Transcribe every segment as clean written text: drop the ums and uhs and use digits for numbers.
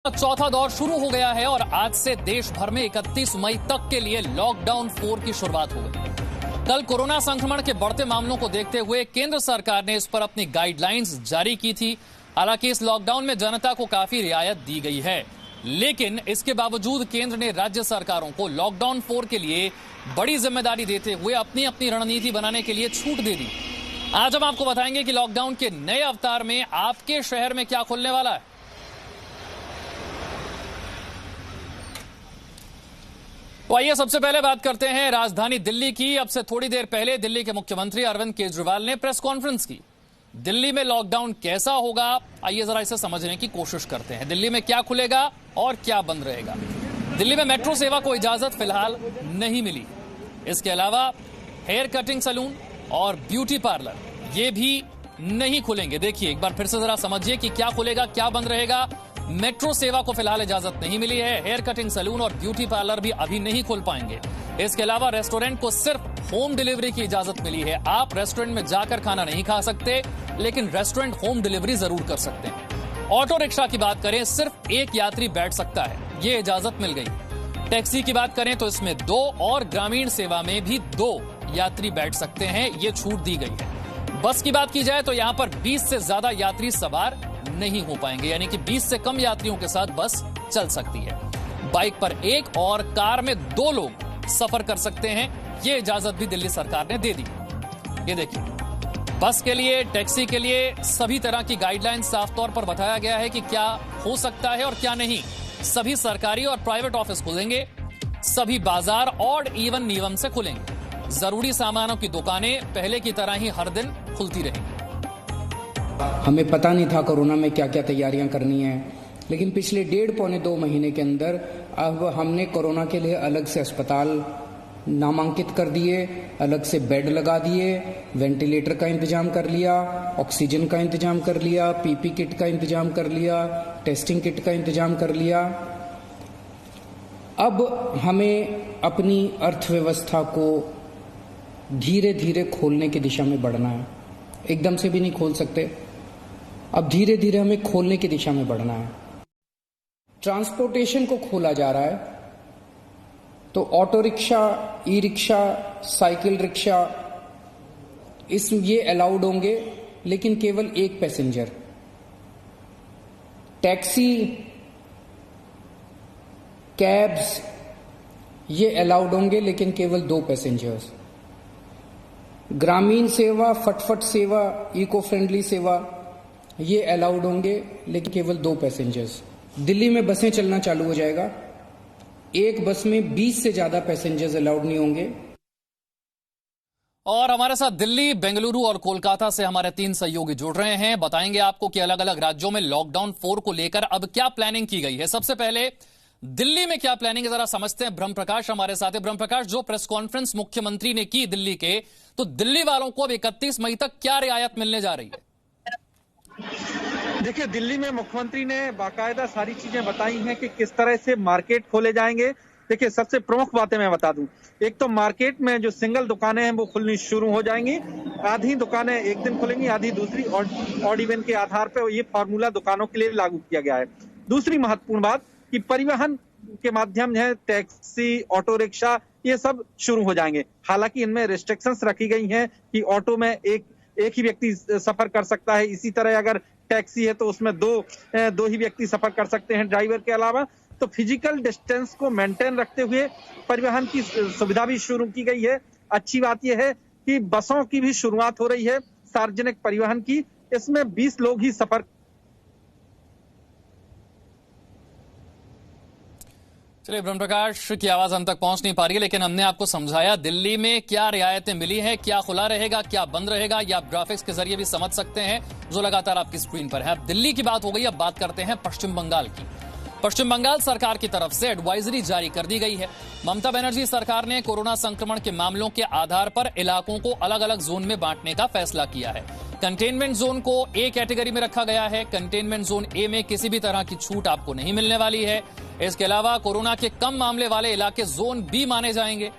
चौथा दौर शुरू हो गया है और आज से देश भर में 31 मई तक के लिए लॉकडाउन 4 की शुरुआत हो गई। कल कोरोना संक्रमण के बढ़ते मामलों को देखते हुए केंद्र सरकार ने इस पर अपनी गाइडलाइंस जारी की थी। हालांकि इस लॉकडाउन में जनता को काफी रियायत दी गई है, लेकिन इसके बावजूद केंद्र ने राज्य सरकारों को लॉकडाउन 4 के लिए बड़ी जिम्मेदारी देते हुए अपनी अपनी रणनीति बनाने के लिए छूट दे दी। आज हम आपको बताएंगे कि लॉकडाउन के नए अवतार में आपके शहर में क्या खुलने वाला है। तो आइए सबसे पहले बात करते हैं राजधानी दिल्ली की। अब से थोड़ी देर पहले दिल्ली के मुख्यमंत्री अरविंद केजरीवाल ने प्रेस कॉन्फ्रेंस की। दिल्ली में लॉकडाउन कैसा होगा, आइए जरा इसे समझने की कोशिश करते हैं। दिल्ली में क्या खुलेगा और क्या बंद रहेगा। दिल्ली में मेट्रो सेवा को इजाजत फिलहाल नहीं मिली। इसके अलावा हेयर कटिंग सैलून और ब्यूटी पार्लर ये भी नहीं खुलेंगे। देखिए एक बार फिर से जरा समझिए कि क्या खुलेगा क्या बंद रहेगा। मेट्रो सेवा को फिलहाल इजाजत नहीं मिली है। हेयर कटिंग सैलून और ब्यूटी पार्लर भी अभी नहीं खुल पाएंगे। इसके अलावा रेस्टोरेंट को सिर्फ होम डिलीवरी की इजाजत मिली है। आप रेस्टोरेंट में जाकर खाना नहीं खा सकते, लेकिन रेस्टोरेंट होम डिलीवरी जरूर कर सकते हैं। ऑटो रिक्शा की बात करें, सिर्फ एक यात्री बैठ सकता है, ये इजाजत मिल गई। टैक्सी की बात करें तो इसमें 2 और ग्रामीण सेवा में भी 2 यात्री बैठ सकते हैं, ये छूट दी गई है। बस की बात की जाए तो यहां पर 20 से ज्यादा यात्री सवार नहीं हो पाएंगे, यानी कि 20 से कम यात्रियों के साथ बस चल सकती है। बाइक पर 1 और कार में 2 लोग सफर कर सकते हैं, यह इजाजत भी दिल्ली सरकार ने दे दी। ये देखिए बस के लिए, टैक्सी के लिए सभी तरह की गाइडलाइन साफ तौर पर बताया गया है कि क्या हो सकता है और क्या नहीं। सभी सरकारी और प्राइवेट ऑफिस खुलेंगे, सभी बाजार ऑड इवन नियम से खुलेंगे। जरूरी सामानों की दुकानें पहले की तरह ही हर दिन खुलती रहेंगी। हमें पता नहीं था कोरोना में क्या क्या तैयारियां करनी है, लेकिन पिछले 1.5-2 महीने के अंदर अब हमने कोरोना के लिए अलग से अस्पताल नामांकित कर दिए, अलग से बेड लगा दिए, वेंटिलेटर का इंतजाम कर लिया, ऑक्सीजन का इंतजाम कर लिया, पीपी किट का इंतजाम कर लिया, टेस्टिंग किट का इंतजाम कर लिया। अब हमें अपनी अर्थव्यवस्था को धीरे धीरे खोलने की दिशा में बढ़ना है। एकदम से भी नहीं खोल सकते, अब धीरे धीरे हमें खोलने की दिशा में बढ़ना है। ट्रांसपोर्टेशन को खोला जा रहा है, तो auto rickshaw, e rickshaw, cycle rickshaw ये अलाउड होंगे, लेकिन केवल 1 पैसेंजर। टैक्सी, कैब्स ये अलाउड होंगे, लेकिन केवल 2 पैसेंजर्स। ग्रामीण सेवा, फटफट सेवा, इको फ्रेंडली सेवा ये अलाउड होंगे, लेकिन केवल 2 पैसेंजर्स। दिल्ली में बसें चलना चालू हो जाएगा, एक बस में 20 से ज्यादा पैसेंजर्स अलाउड नहीं होंगे। और हमारे साथ दिल्ली, बेंगलुरु और कोलकाता से हमारे 3 सहयोगी जुड़ रहे हैं। बताएंगे आपको कि अलग अलग राज्यों में लॉकडाउन 4 को लेकर अब क्या प्लानिंग की गई है। सबसे पहले दिल्ली में क्या प्लानिंग है जरा समझते हैं। ब्रह्म प्रकाश हमारे साथ है। ब्रह्म प्रकाश, जो प्रेस कॉन्फ्रेंस मुख्यमंत्री ने की दिल्ली के, तो दिल्ली वालों को अब 31 मई तक क्या रियायत मिलने जा रही है? देखिए, दिल्ली में मुख्यमंत्री ने बाकायदा सारी चीजें बताई हैं कि किस तरह से मार्केट खोले जाएंगे। देखिए, सबसे प्रमुख बातें मैं बता दूं, एक तो मार्केट में जो सिंगल दुकानें हैं वो खुलनी शुरू हो जाएंगी। आधी दुकानें एक दिन खुलेंगी, आधी दूसरी ऑड इवन के आधार पर। ये फॉर्मूला दुकानों के लिए लागू किया गया है। दूसरी महत्वपूर्ण बात कि परिवहन के माध्यम है, टैक्सी, ऑटो रिक्शा ये सब शुरू हो जाएंगे। हालांकि इनमें रिस्ट्रिक्शंस रखी गई हैं कि ऑटो में एक ही व्यक्ति सफर कर सकता है। इसी तरह अगर टैक्सी है तो उसमें दो ही व्यक्ति सफर कर सकते हैं ड्राइवर के अलावा। तो फिजिकल डिस्टेंस को मेंटेन रखते हुए परिवहन की सुविधा भी शुरू की गई है। अच्छी बात यह है कि बसों की भी शुरुआत हो रही है, सार्वजनिक परिवहन की। इसमें 20 लोग ही सफर। चलिए, ब्रह्म प्रकाश की आवाज हम तक पहुंच नहीं पा रही है, लेकिन हमने आपको समझाया दिल्ली में क्या रियायतें मिली हैं, क्या खुला रहेगा, क्या बंद रहेगा, या आप ग्राफिक्स के जरिए भी समझ सकते हैं जो लगातार आपकी स्क्रीन पर है। अब दिल्ली की बात हो गई, अब बात करते हैं पश्चिम बंगाल की। पश्चिम बंगाल सरकार की तरफ से एडवाइजरी जारी कर दी गई है। ममता बनर्जी सरकार ने कोरोना संक्रमण के मामलों के आधार पर इलाकों को अलग अलग जोन में बांटने का फैसला किया है। कंटेनमेंट जोन को A कैटेगरी में रखा गया है। कंटेनमेंट जोन A में किसी भी तरह की छूट आपको नहीं मिलने वाली है। इसके अलावा कोरोना के कम मामले वाले इलाके जोन B माने जाएंगे।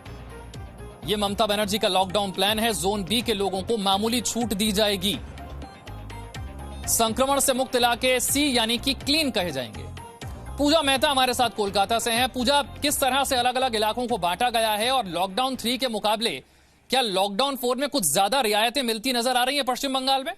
यह ममता बनर्जी का लॉकडाउन प्लान है। जोन B के लोगों को मामूली छूट दी जाएगी। संक्रमण से मुक्त इलाके C यानी कि क्लीन कहे जाएंगे। पूजा मेहता हमारे साथ कोलकाता से हैं। पूजा, किस तरह से अलग अलग इलाकों को बांटा गया है और लॉकडाउन 3 के मुकाबले क्या लॉकडाउन 4 में कुछ ज्यादा रियायतें मिलती नजर आ रही हैं पश्चिम बंगाल में?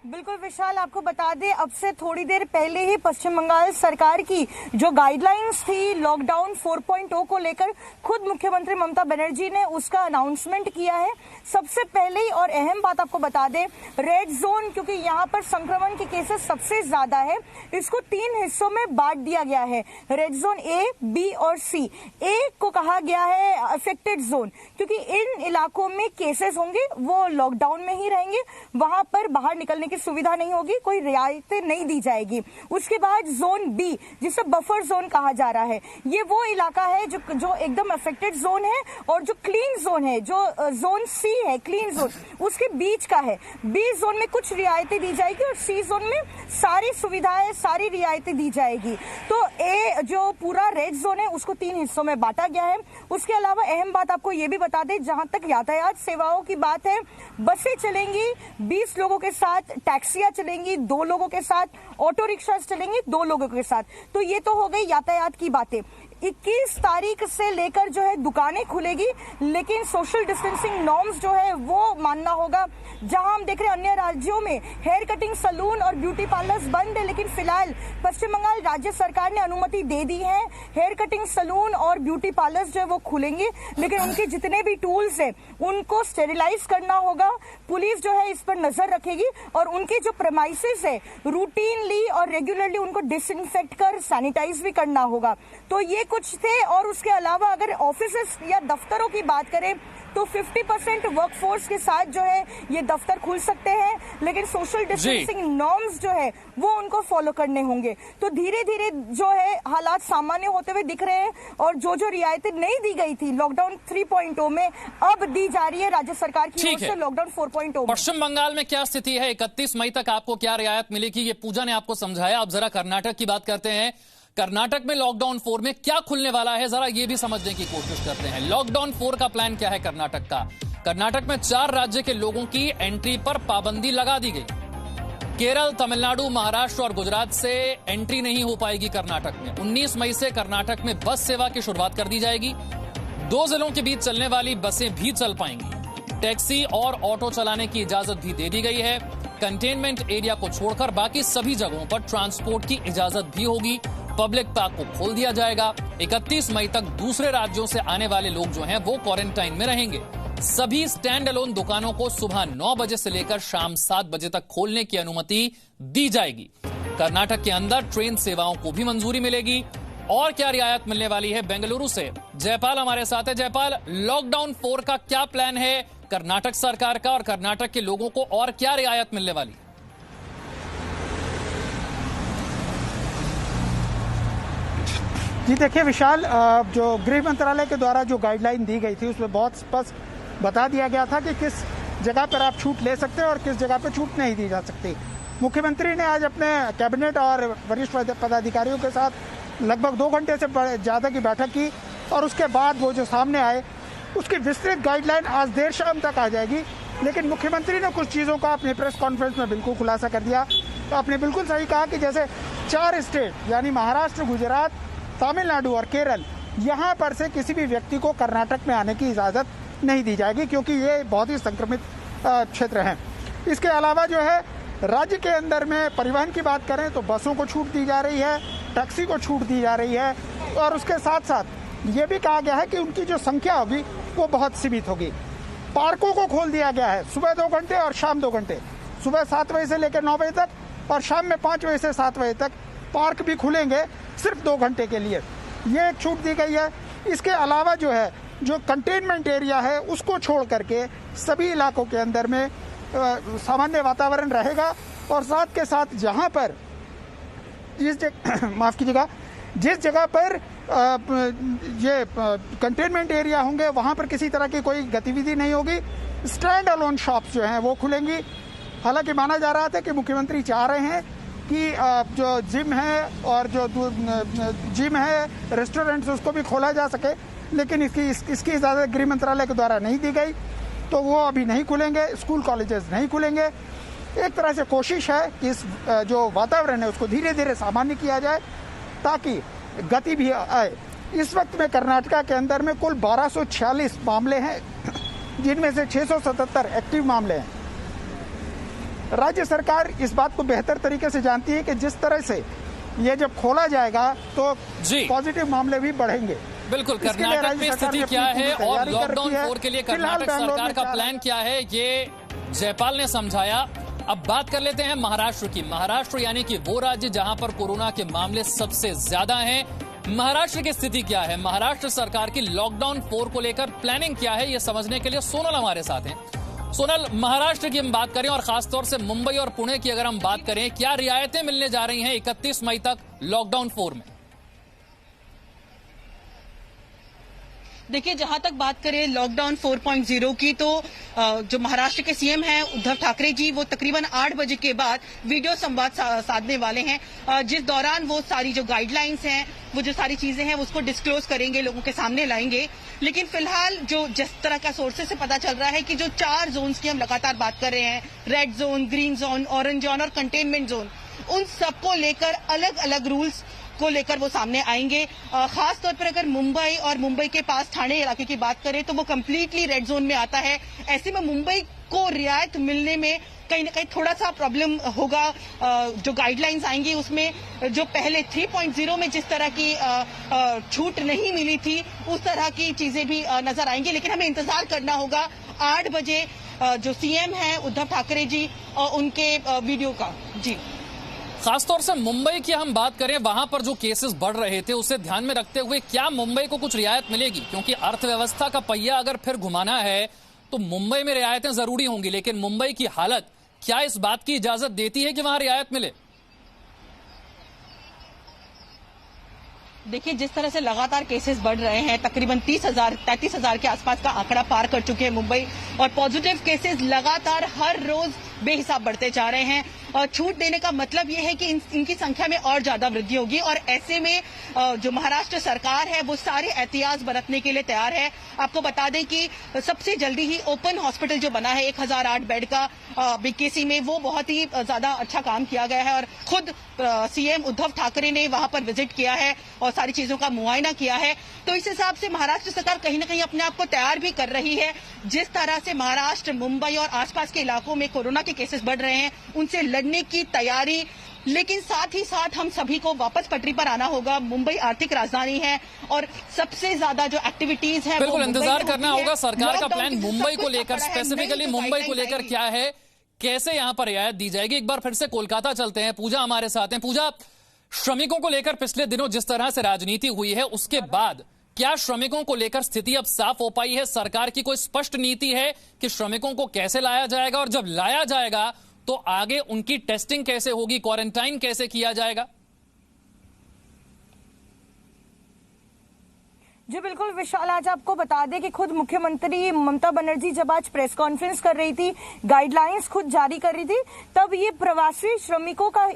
बिल्कुल विशाल, आपको बता दें अब से थोड़ी देर पहले ही पश्चिम बंगाल सरकार की जो गाइडलाइंस थी लॉकडाउन 4.0 को लेकर, खुद मुख्यमंत्री ममता बनर्जी ने उसका अनाउंसमेंट किया है। सबसे पहले ही और अहम बात आपको बता दें, रेड जोन, क्योंकि यहाँ पर संक्रमण के केसेस सबसे ज्यादा है, इसको 3 हिस्सों में बांट दिया गया है। रेड जोन ए, बी और सी। ए को कहा गया है अफेक्टेड जोन, क्योंकि इन इलाकों में केसेस होंगे, वो लॉकडाउन में ही रहेंगे, वहां पर बाहर निकलने की सुविधा नहीं होगी, कोई रियायतें नहीं दी जाएगी। उसके बाद जोन बी, जिसे बफर जोन कहा जा रहा है, ये वो इलाका है जो एकदम अफेक्टेड जोन है और जो क्लीन जोन है, जो जोन सी है क्लीन जोन, उसके बीच का है। बी जोन में कुछ रियायतें दी जाएगी और सी जोन में सारी सुविधाएं, सारी रियायतें दी जाएगी। तो ए जो पूरा रेड जोन है उसको 3 हिस्सों में बांटा गया है। उसके अलावा अहम बात आपको ये भी बता दें, जहां तक यातायात सेवाओं की बात है, बसें चलेंगी 20 लोगों के साथ, टैक्सियां चलेंगी 2 लोगों के साथ, ऑटो रिक्शा चलेंगी 2 लोगों के साथ। तो ये तो हो गई यातायात की बातें। 21 तारीख से लेकर जो है दुकानें खुलेगी, लेकिन सोशल डिस्टेंसिंग नॉर्म्स जो है वो मानना होगा। जहां हम देख रहे हैं अन्य राज्यों में हेयर कटिंग सैलून और ब्यूटी पार्लर्स बंद है, लेकिन फिलहाल पश्चिम बंगाल राज्य सरकार ने अनुमति दे दी है। हेयर कटिंग सैलून और ब्यूटी पार्लर्स जो है वो खुलेंगे, लेकिन उनके जितने भी टूल्स है उनको स्टेरिलाइज करना होगा। पुलिस जो है इस पर नजर रखेगी और उनके जो प्रेमाइसेस है रूटीनली और रेगुलरली उनको डिसइंफेक्ट कर सैनिटाइज भी करना होगा। तो ये कुछ थे। और उसके अलावा अगर ऑफिसेस या दफ्तरों की बात करें तो 50% वर्कफोर्स के साथ जो है ये दफ्तर खुल सकते हैं, लेकिन सोशल डिस्टेंसिंग नॉर्म्स जो है वो उनको फॉलो करने होंगे। तो धीरे धीरे जो है हालात सामान्य होते हुए दिख रहे हैं और जो रियायतें नहीं दी गई थी लॉकडाउन 3.0 में अब दी जा रही है राज्य सरकार की ओर से लॉकडाउन 4.0 में। पश्चिम बंगाल में क्या स्थिति है? 31 मई तक आपको क्या रियायत मिलेगी, ये पूजा ने आपको समझाया। अब जरा कर्नाटक की बात करते हैं। कर्नाटक में लॉकडाउन 4 में क्या खुलने वाला है, जरा ये भी समझने की कोशिश करते हैं। लॉकडाउन 4 का प्लान क्या है कर्नाटक का? कर्नाटक में 4 राज्य के लोगों की एंट्री पर पाबंदी लगा दी गई। केरल, तमिलनाडु, महाराष्ट्र और गुजरात से एंट्री नहीं हो पाएगी कर्नाटक में। 19 मई से कर्नाटक में बस सेवा की शुरुआत कर दी जाएगी। 2 जिलों के बीच चलने वाली बसें भी चल पाएंगी। टैक्सी और ऑटो चलाने की इजाजत भी दे दी गई है। कंटेनमेंट एरिया को छोड़कर बाकी सभी जगहों पर ट्रांसपोर्ट की इजाजत भी होगी। पब्लिक पार्क को खोल दिया जाएगा। 31 मई तक दूसरे राज्यों से आने वाले लोग जो हैं वो क्वारंटाइन में रहेंगे। सभी स्टैंड अलोन दुकानों को सुबह 9 बजे से लेकर शाम 7 बजे तक खोलने की अनुमति दी जाएगी। कर्नाटक के अंदर ट्रेन सेवाओं को भी मंजूरी मिलेगी। और क्या रियायत मिलने वाली है? बेंगलुरु से जयपाल हमारे साथ है। जयपाल, लॉकडाउन 4 का क्या प्लान है कर्नाटक सरकार का और कर्नाटक के लोगों को और क्या रियायत मिलने वाली? जी देखिए विशाल, जो गृह मंत्रालय के द्वारा जो गाइडलाइन दी गई थी उसमें बहुत स्पष्ट बता दिया गया था कि किस जगह पर आप छूट ले सकते हैं और किस जगह पर छूट नहीं दी जा सकती। मुख्यमंत्री ने आज अपने कैबिनेट और वरिष्ठ पदाधिकारियों के साथ लगभग 2 घंटे से ज़्यादा की बैठक की और उसके बाद वो जो सामने आए उसकी विस्तृत गाइडलाइन आज देर शाम तक आ जाएगी। लेकिन मुख्यमंत्री ने कुछ चीज़ों का अपनी प्रेस कॉन्फ्रेंस में बिल्कुल खुलासा कर दिया। तो आपने बिल्कुल सही कहा कि जैसे 4 स्टेट यानी महाराष्ट्र, गुजरात, तमिलनाडु और केरल, यहाँ पर से किसी भी व्यक्ति को कर्नाटक में आने की इजाज़त नहीं दी जाएगी क्योंकि ये बहुत ही संक्रमित क्षेत्र हैं। इसके अलावा जो है राज्य के अंदर में परिवहन की बात करें तो बसों को छूट दी जा रही है, टैक्सी को छूट दी जा रही है और उसके साथ साथ ये भी कहा गया है कि उनकी जो संख्या होगी वो बहुत सीमित होगी। पार्कों को खोल दिया गया है सुबह 2 घंटे और शाम 2 घंटे, सुबह 7 बजे से लेकर 9 बजे तक और शाम में 5 बजे से 7 बजे तक पार्क भी खुलेंगे सिर्फ 2 घंटे के लिए। ये एक छूट दी गई है। इसके अलावा जो है जो कंटेनमेंट एरिया है उसको छोड़ करके सभी इलाकों के अंदर में सामान्य वातावरण रहेगा और साथ के साथ जहां पर जिस जगह पर ये कंटेनमेंट एरिया होंगे वहां पर किसी तरह की कोई गतिविधि नहीं होगी। स्टैंड अलोन शॉप्स जो हैं वो खुलेंगी। हालांकि माना जा रहा था कि मुख्यमंत्री चाह रहे हैं कि जो जिम है और जो जिम है, रेस्टोरेंट्स, उसको भी खोला जा सके, लेकिन इसकी इजाज़त गृह मंत्रालय के द्वारा नहीं दी गई, तो वो अभी नहीं खुलेंगे। स्कूल कॉलेजेस नहीं खुलेंगे। एक तरह से कोशिश है कि इस जो वातावरण है उसको धीरे धीरे सामान्य किया जाए ताकि गति भी आए। इस वक्त में कर्नाटका के अंदर में कुल 1246 मामले हैं, जिनमें से 677 एक्टिव मामले हैं। राज्य सरकार इस बात को बेहतर तरीके से जानती है कि जिस तरह से ये जब खोला जाएगा तो पॉजिटिव मामले भी बढ़ेंगे। बिल्कुल, कर्नाटक में स्थिति क्या है और लॉकडाउन 4 के लिए कर्नाटक सरकार का प्लान क्या है, ये जयपाल ने समझाया। अब बात कर लेते हैं महाराष्ट्र की। महाराष्ट्र यानी कि वो राज्य जहां पर कोरोना के मामले सबसे ज्यादा हैं। महाराष्ट्र की स्थिति क्या है, महाराष्ट्र सरकार की लॉकडाउन 4 को लेकर प्लानिंग क्या है, ये समझने के लिए सोनल हमारे साथ हैं। सोनल, महाराष्ट्र की हम बात करें और खासतौर से मुंबई और पुणे की अगर हम बात करें, क्या रियायतें मिलने जा रही हैं 31 मई तक लॉकडाउन 4 में? देखिए, जहां तक बात करें लॉकडाउन 4.0 की, तो जो महाराष्ट्र के सीएम हैं उद्धव ठाकरे जी, वो तकरीबन 8 बजे के बाद वीडियो संवाद साधने वाले हैं, जिस दौरान वो सारी जो गाइडलाइंस हैं, वो जो सारी चीजें हैं उसको डिस्क्लोज करेंगे, लोगों के सामने लाएंगे। लेकिन फिलहाल जो जिस तरह का सोर्सेज से पता चल रहा है कि जो 4 जोन्स की हम लगातार बात कर रहे हैं, red zone, green zone, orange zone और कंटेनमेंट जोन, उन सबको लेकर अलग अलग रूल्स को लेकर वो सामने आएंगे। खास तौर पर अगर मुंबई और मुंबई के पास ठाणे इलाके की बात करें तो वो कम्प्लीटली रेड जोन में आता है। ऐसे में मुंबई को रियायत मिलने में कहीं ना कहीं थोड़ा सा प्रॉब्लम होगा। जो गाइडलाइंस आएंगी उसमें जो पहले 3.0 में जिस तरह की छूट नहीं मिली थी, उस तरह की चीजें भी नजर आएंगी। लेकिन हमें इंतजार करना होगा 8 बजे जो सीएम हैं उद्धव ठाकरे जी उनके वीडियो का। जी, खासतौर से मुंबई की हम बात करें, वहां पर जो केसेस बढ़ रहे थे उसे ध्यान में रखते हुए क्या मुंबई को कुछ रियायत मिलेगी? क्योंकि अर्थव्यवस्था का पहिया अगर फिर घुमाना है तो मुंबई में रियायतें जरूरी होंगी, लेकिन मुंबई की हालत क्या इस बात की इजाजत देती है कि वहां रियायत मिले? देखिए, जिस तरह से लगातार केसेस बढ़ रहे हैं, तकरीबन 33,000 के आसपास का आंकड़ा पार कर चुके हैं मुंबई, और पॉजिटिव केसेस लगातार हर रोज बेहिसाब बढ़ते जा रहे हैं। और छूट देने का मतलब यह है कि इनकी संख्या में और ज्यादा वृद्धि होगी, और ऐसे में जो महाराष्ट्र सरकार है वो सारे एहतियात बरतने के लिए तैयार है। आपको बता दें कि सबसे जल्दी ही ओपन हॉस्पिटल जो बना है 1008 बेड का बीकेसी में, वो बहुत ही ज्यादा अच्छा काम किया गया है, और खुद सीएम उद्धव ठाकरे ने वहां पर विजिट किया है और सारी चीजों का मुआयना किया है। तो इस हिसाब से महाराष्ट्र सरकार कहीं ना कहीं अपने आप को तैयार भी कर रही है। जिस तरह से महाराष्ट्र, मुंबई और आसपास के इलाकों में कोरोना के केसेस बढ़ रहे हैं, उनसे लड़ने की तैयारी, लेकिन साथ ही साथ हम सभी को वापस पटरी पर आना होगा। मुंबई आर्थिक राजधानी है और सबसे ज्यादा जो एक्टिविटीज है, बिल्कुल इंतजार करना होगा। सरकार का प्लान मुंबई को लेकर, स्पेसिफिकली मुंबई को लेकर क्या है, कैसे यहां पर रियायत दी जाएगी? एक बार फिर से कोलकाता चलते हैं, पूजा हमारे साथ हैं। पूजा, श्रमिकों को लेकर पिछले दिनों जिस तरह से राजनीति हुई है, उसके बाद क्या श्रमिकों को लेकर स्थिति अब साफ हो पाई है? सरकार की कोई स्पष्ट नीति है कि श्रमिकों को कैसे लाया जाएगा, और जब लाया जाएगा तो आगे उनकी टेस्टिंग कैसे होगी, क्वारंटाइन कैसे किया जाएगा? जी बिल्कुल विशाल, आज आपको बता दें कि खुद मुख्यमंत्री ममता बनर्जी जब आज प्रेस कॉन्फ्रेंस कर रही थी, गाइडलाइंस खुद जारी कर रही थी, तब ये प्रवासी श्रमिकों का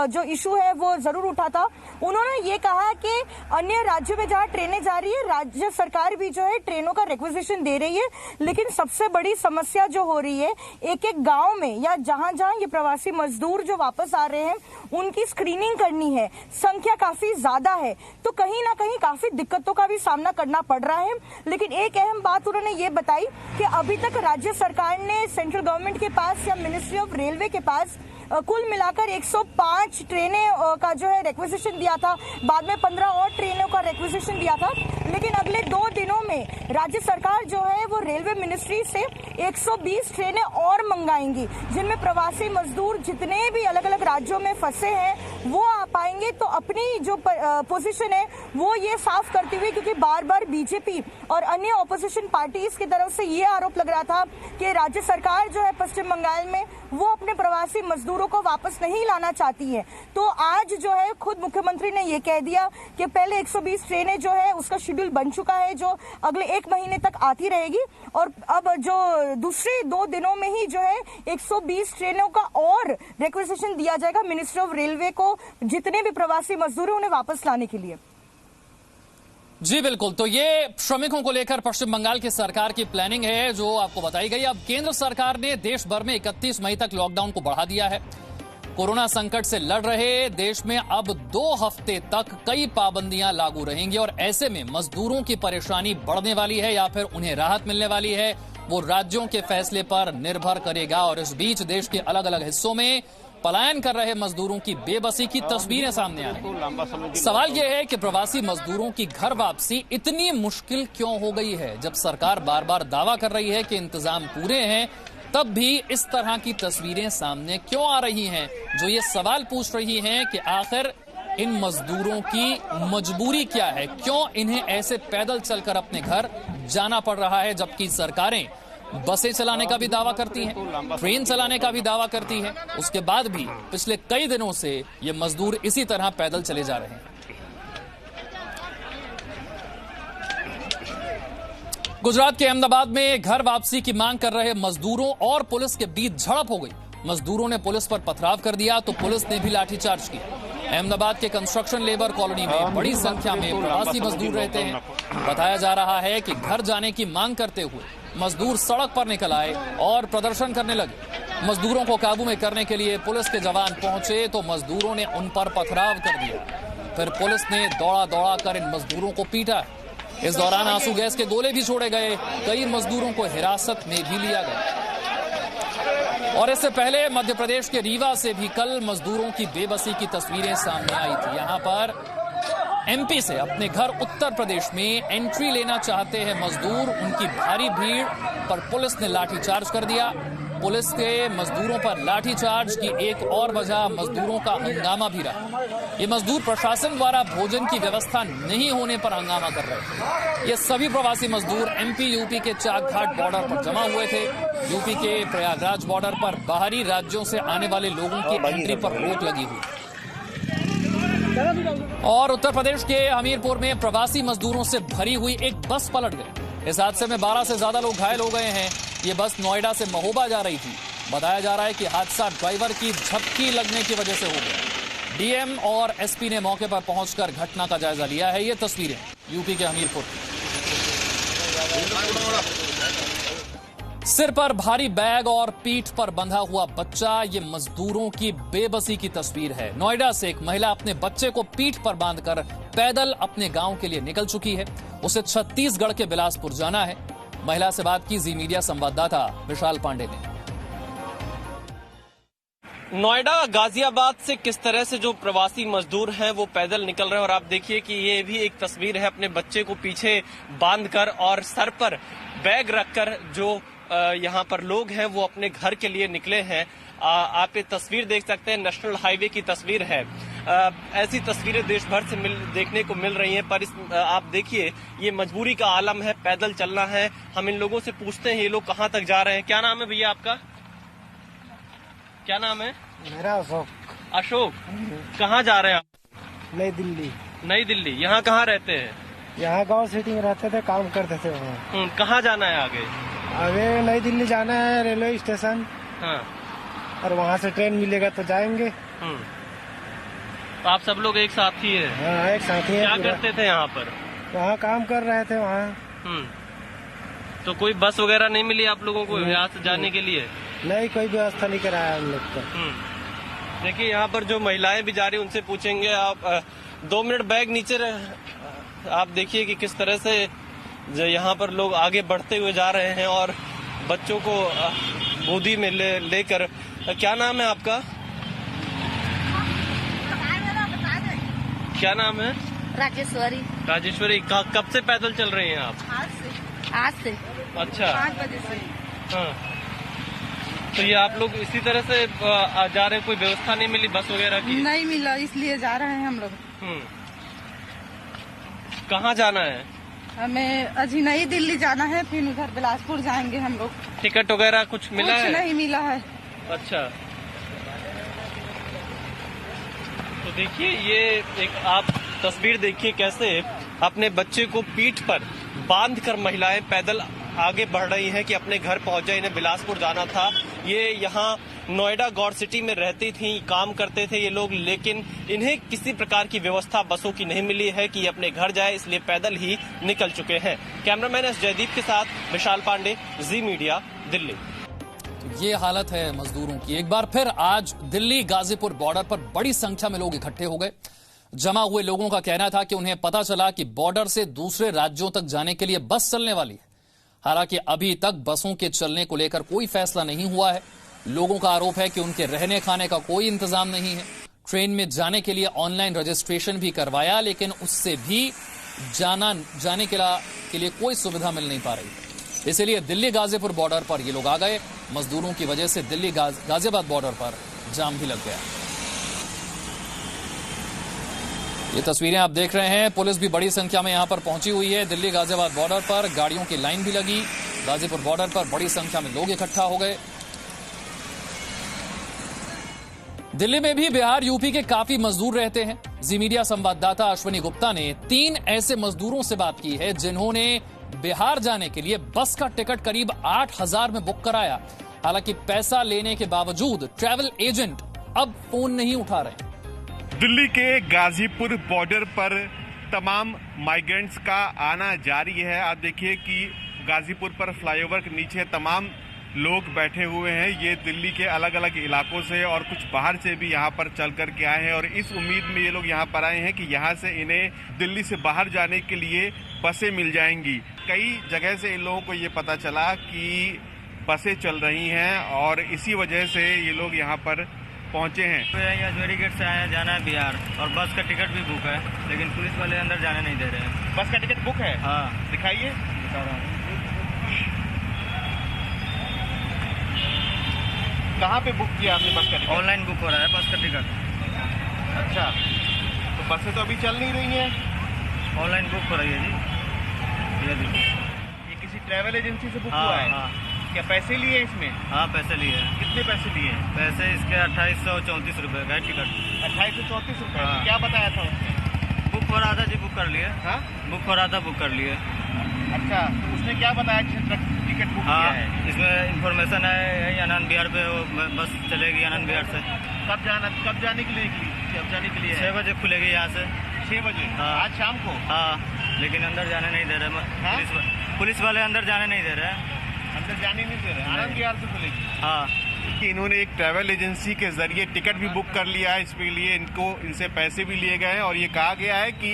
जो इशू है वो जरूर उठा था। उन्होंने ये कहा कि अन्य राज्यों में जहां ट्रेनें जा रही है, राज्य सरकार भी जो है ट्रेनों का रिक्विजिशन दे रही है, लेकिन सबसे बड़ी समस्या जो हो रही है, एक एक गाँव में या जहां जहां ये प्रवासी मजदूर जो वापस आ रहे हैं उनकी स्क्रीनिंग करनी है, संख्या काफी ज्यादा है, तो कहीं ना कहीं काफी दिक्कतों का भी सामना करना पड़ रहा है। लेकिन एक अहम बात उन्होंने ये बताई कि अभी तक राज्य सरकार ने सेंट्रल गवर्नमेंट के पास या मिनिस्ट्री ऑफ रेलवे के पास कुल मिलाकर 105 ट्रेनें का जो है रिक्विजिशन दिया था, बाद में 15 और ट्रेनों का रिक्विजिशन दिया था। लेकिन अगले 2 दिनों में राज्य सरकार जो है वो रेलवे मिनिस्ट्री से 120 ट्रेनें और मंगाएंगी, जिनमें प्रवासी मजदूर जितने भी अलग अलग राज्यों में फंसे हैं वो आ पाएंगे। तो अपनी जो पोजीशन है वो ये साफ करती हुई, क्योंकि बार बार बीजेपी और अन्य ऑपोजिशन पार्टीज की तरफ से ये आरोप लग रहा था कि राज्य सरकार जो है पश्चिम बंगाल में वो अपने प्रवासी मजदूरों को वापस नहीं लाना चाहती है। तो आज जो है खुद मुख्यमंत्री ने ये कह दिया कि पहले 120 ट्रेनें जो है उसका शेड्यूल बन चुका है, जो अगले 1 महीने तक आती रहेगी, और अब जो दूसरे 2 दिनों में ही जो है 120 ट्रेनों का और रिक्विजिशन दिया जाएगा मिनिस्ट्री ऑफ रेलवे को, जितने भी प्रवासी मजदूर हैं उन्हें वापस लाने के लिए। जी बिल्कुल, तो ये श्रमिकों को लेकर पश्चिम बंगाल की सरकार की प्लानिंग है जो आपको बताई गई। अब केंद्र सरकार ने देश भर में 31 मई तक लॉकडाउन को बढ़ा दिया है। कोरोना संकट से लड़ रहे देश में अब 2 हफ्ते तक कई पाबंदियां लागू रहेंगी और ऐसे में मजदूरों की परेशानी बढ़ने वाली है या फिर उन्हें राहत मिलने वाली है, वो राज्यों के फैसले पर निर्भर करेगा। और इस बीच देश के अलग अलग हिस्सों में पलायन कर रहे मजदूरों की बेबसी की तस्वीरें सामने आ रही। सवाल यह है कि प्रवासी मजदूरों की घर वापसी इतनी मुश्किल क्यों हो गई है? जब सरकार बार बार दावा कर रही है कि इंतजाम पूरे हैं, तब भी इस तरह की तस्वीरें सामने क्यों आ रही हैं, जो ये सवाल पूछ रही हैं कि आखिर इन मजदूरों की मजबूरी क्या है, क्यों इन्हें ऐसे पैदल चलकर अपने घर जाना पड़ रहा है, जबकि सरकारें बसें चलाने का भी दावा करती हैं, ट्रेन चलाने का भी दावा करती हैं। उसके बाद भी पिछले कई दिनों से ये मजदूर इसी तरह पैदल चले जा रहे हैं। गुजरात के अहमदाबाद में घर वापसी की मांग कर रहे मजदूरों और पुलिस के बीच झड़प हो गई। मजदूरों ने पुलिस पर पथराव कर दिया तो पुलिस ने भी लाठीचार्ज किया। अहमदाबाद के कंस्ट्रक्शन लेबर कॉलोनी में बड़ी संख्या में प्रवासी मजदूर रहते हैं। बताया जा रहा है कि घर जाने की मांग करते हुए मजदूर सड़क पर निकल आए और प्रदर्शन करने लगे। मजदूरों को काबू में करने के लिए पुलिस के जवान पहुंचे तो मजदूरों ने उन पर पथराव कर दिया। फिर पुलिस ने दौड़ा दौड़ा कर इन मजदूरों को पीटा। इस दौरान आंसू गैस के गोले भी छोड़े गए। कई मजदूरों को हिरासत में भी लिया गया। और इससे पहले मध्य प्रदेश के रीवा से भी कल मजदूरों की बेबसी की तस्वीरें सामने आई थी। यहां पर एमपी से अपने घर उत्तर प्रदेश में एंट्री लेना चाहते हैं मजदूर। उनकी भारी भीड़ पर पुलिस ने लाठीचार्ज कर दिया। पुलिस के मजदूरों पर लाठीचार्ज की एक और वजह मजदूरों का हंगामा भी रहा। ये मजदूर प्रशासन द्वारा भोजन की व्यवस्था नहीं होने पर हंगामा कर रहे थे। ये सभी प्रवासी मजदूर एमपी यूपी के चाकघाट बॉर्डर पर जमा हुए थे। यूपी के प्रयागराज बॉर्डर पर बाहरी राज्यों से आने वाले लोगों की एंट्री पर रोक लगी हुई। और उत्तर प्रदेश के हमीरपुर में प्रवासी मजदूरों से भरी हुई एक बस पलट गई। इस हादसे में 12 से ज्यादा लोग घायल हो गए हैं। ये बस नोएडा से महोबा जा रही थी। बताया जा रहा है कि हादसा ड्राइवर की झपकी लगने की वजह से हो गया। डीएम और एसपी ने मौके पर पहुंचकर घटना का जायजा लिया है। ये तस्वीरें यूपी के हमीरपुर। सिर पर भारी बैग और पीठ पर बंधा हुआ बच्चा, ये मजदूरों की बेबसी की तस्वीर है। नोएडा से एक महिला अपने बच्चे को पीठ पर बांधकर पैदल अपने गांव के लिए निकल चुकी है। उसे छत्तीसगढ़ के बिलासपुर जाना है। महिला से बात की जी मीडिया संवाददाता विशाल पांडे ने। नोएडा गाजियाबाद से किस तरह से जो प्रवासी मजदूर हैं वो पैदल निकल रहे हैं और आप देखिए कि ये भी एक तस्वीर है अपने बच्चे को पीछे बांधकर और सर पर बैग रखकर जो यहाँ पर लोग हैं वो अपने घर के लिए निकले हैं। आप ये तस्वीर देख सकते हैं, नेशनल हाईवे की तस्वीर है। ऐसी तस्वीरें देश भर से देखने को मिल रही हैं, पर आप देखिए ये मजबूरी का आलम है, पैदल चलना है। हम इन लोगों से पूछते हैं ये लोग कहाँ तक जा रहे हैं। क्या नाम है भैया आपका? क्या नाम है? मेरा अशोक। अशोक, कहाँ जा रहे हैं आप? नई दिल्ली। नई दिल्ली, यहाँ कहाँ रहते हैं? यहाँ गांव सिटी में रहते थे, काम करते थे वहाँ। कहाँ जाना है आगे? आगे नई दिल्ली जाना है, रेलवे स्टेशन। हाँ। और वहाँ से ट्रेन मिलेगा तो जाएंगे। तो आप सब लोग एक साथ ही है? हाँ, एक साथ ही है। क्या करते थे यहाँ पर? वहाँ काम कर रहे थे वहाँ। तो कोई बस वगैरह नहीं मिली आप लोगों को यहाँ से जाने के लिए? नहीं, कोई व्यवस्था नहीं कराया हम लोग को। देखिए यहाँ पर जो महिलाएं भी जा रही उनसे पूछेंगे। आप 2 मिनट बैग नीचे आप देखिए कि किस तरह से जो यहाँ पर लोग आगे बढ़ते हुए जा रहे हैं और बच्चों को गोदी में लेकर। क्या नाम है आपका? क्या नाम है? राजेश्वरी। राजेश्वरी, कब से पैदल चल रही हैं आप? आज से। अच्छा, 5 बजे से। हाँ, तो ये आप लोग इसी तरह से जा रहे हैं? कोई व्यवस्था नहीं मिली बस वगैरह की? नहीं मिला, इसलिए जा रहे हैं हम लोग। कहाँ जाना है? हमें अजी नई दिल्ली जाना है, फिर उधर बिलासपुर जाएंगे हम लोग। टिकट वगैरह कुछ मिला है? कुछ नहीं मिला है। अच्छा, तो देखिए ये एक आप तस्वीर देखिए कैसे अपने बच्चे को पीठ पर बांधकर महिलाएं पैदल आगे बढ़ रही हैं कि अपने घर पहुंच जाए। इन्हें बिलासपुर जाना था। ये यहाँ नोएडा गौर सिटी में रहती थी, काम करते थे ये लोग, लेकिन इन्हें किसी प्रकार की व्यवस्था बसों की नहीं मिली है कि ये अपने घर जाए, इसलिए पैदल ही निकल चुके हैं। कैमरामैन एस जयदीप के साथ विशाल पांडे, जी मीडिया, दिल्ली। ये हालत है मजदूरों की। एक बार फिर आज दिल्ली गाजीपुर बॉर्डर पर बड़ी संख्या में लोग इकट्ठे हो गए। जमा हुए लोगों का कहना था कि उन्हें पता चला कि बॉर्डर से दूसरे राज्यों तक जाने के लिए बस चलने वाली है। हालांकि अभी तक बसों के चलने को लेकर कोई फैसला नहीं हुआ है। लोगों का आरोप है कि उनके रहने खाने का कोई इंतजाम नहीं है। ट्रेन में जाने के लिए ऑनलाइन रजिस्ट्रेशन भी करवाया, लेकिन उससे भी जाने के लिए कोई सुविधा मिल नहीं पा रही। इसलिए दिल्ली गाजीपुर बॉर्डर पर ये लोग आ गए। मजदूरों की वजह से दिल्ली गाजियाबाद बॉर्डर पर जाम भी लग गया। ये तस्वीरें आप देख रहे हैं। पुलिस भी बड़ी संख्या में यहां पर पहुंची हुई है। दिल्ली गाजियाबाद बॉर्डर पर गाड़ियों की लाइन भी लगी। गाजीपुर बॉर्डर पर बड़ी संख्या में लोग इकट्ठा हो गए। दिल्ली में भी बिहार यूपी के काफी मजदूर रहते हैं। जी मीडिया संवाददाता अश्विनी गुप्ता ने 3 ऐसे मजदूरों से बात की है जिन्होंने बिहार जाने के लिए बस का टिकट करीब 8,000 में बुक कराया। हालांकि पैसा लेने के बावजूद ट्रैवल एजेंट अब फोन नहीं उठा रहे। दिल्ली के गाजीपुर बॉर्डर पर तमाम माइग्रेंट्स का आना जारी है। आप देखिए कि गाजीपुर पर फ्लाईओवर के नीचे तमाम लोग बैठे हुए हैं। ये दिल्ली के अलग अलग इलाकों से और कुछ बाहर से भी यहाँ पर चल कर के आए हैं और इस उम्मीद में ये लोग यहाँ पर आए हैं कि यहाँ से इन्हें दिल्ली से बाहर जाने के लिए बसें मिल जाएंगी। कई जगह से इन लोगों को ये पता चला कि बसें चल रही हैं और इसी वजह से ये लोग यहाँ पर पहुंचे हैं। तो यहाँ अजमेरी गेट से आए, जाना है बिहार और बस का टिकट भी बुक है, लेकिन पुलिस वाले अंदर जाने नहीं दे रहे हैं। बस का टिकट बुक है? हाँ, दिखाइए। दिखा रहा हूँ। कहाँ पे बुक किया आपने बस का टिकट? ऑनलाइन बुक हो रहा है बस का टिकट। अच्छा, तो बसें तो अभी चल नहीं रही हैं? ऑनलाइन बुक हो रही है जी। ये किसी ट्रैवल एजेंसी से बुक हुआ है? हाँ। क्या पैसे लिए इसमें? हाँ, पैसे लिए हैं। कितने पैसे लिए? पैसे इसके 2834 रुपए का टिकट। 2834 रुपए? हाँ। क्या बताया था उसने? बुक हो रहा था जी, बुक कर लिए। हाँ, बुक हो रहा था, बुक कर लिए। अच्छा, तो उसने क्या बताया टिकट बुक किया है? इसमें इंफॉर्मेशन है यही आनंद विहार पे बस चलेगी आनंद विहार से। कब जाने के लिए निकली? कब जाने के लिए? 6 बजे खुलेगी यहाँ से। 6 बजे? हाँ। आज शाम को? हाँ, लेकिन अंदर जाने नहीं दे रहे। हाँ? पुलिस वाले अंदर जाने नहीं दे रहे हैं। अंदर जाने नहीं दे रहे? आनंद विहार से खुलेगी? हाँ। कि इन्होंने एक ट्रैवल एजेंसी के जरिए टिकट भी बुक कर लिया है। इसके लिए इनसे पैसे भी लिए गए हैं और ये कहा गया है कि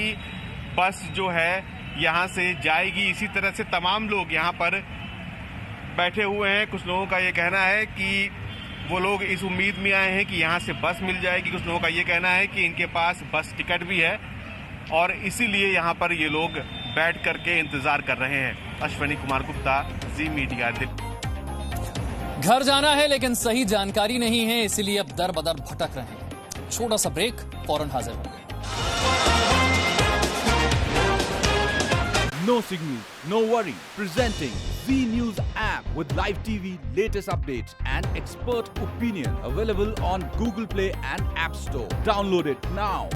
बस जो है यहाँ से जाएगी। इसी तरह से तमाम लोग यहाँ पर बैठे हुए हैं। कुछ लोगों का ये कहना है कि वो लोग इस उम्मीद में आए हैं कि यहाँ से बस मिल जाएगी। कुछ लोगों का ये कहना है कि इनके पास बस टिकट भी है और इसीलिए यहाँ पर ये लोग बैठ करके इंतजार कर रहे हैं। अश्विनी कुमार गुप्ता, जी मीडिया, दिल्ली। घर जाना है लेकिन सही जानकारी नहीं है, इसीलिए अब दर बदर भटक रहे हैं। छोटा सा ब्रेक, फौरन हाजिर होंगे। No signal, no worry. Presenting Z News app with live TV, latest updates and expert opinion. Available on Google Play and App Store. Download it now.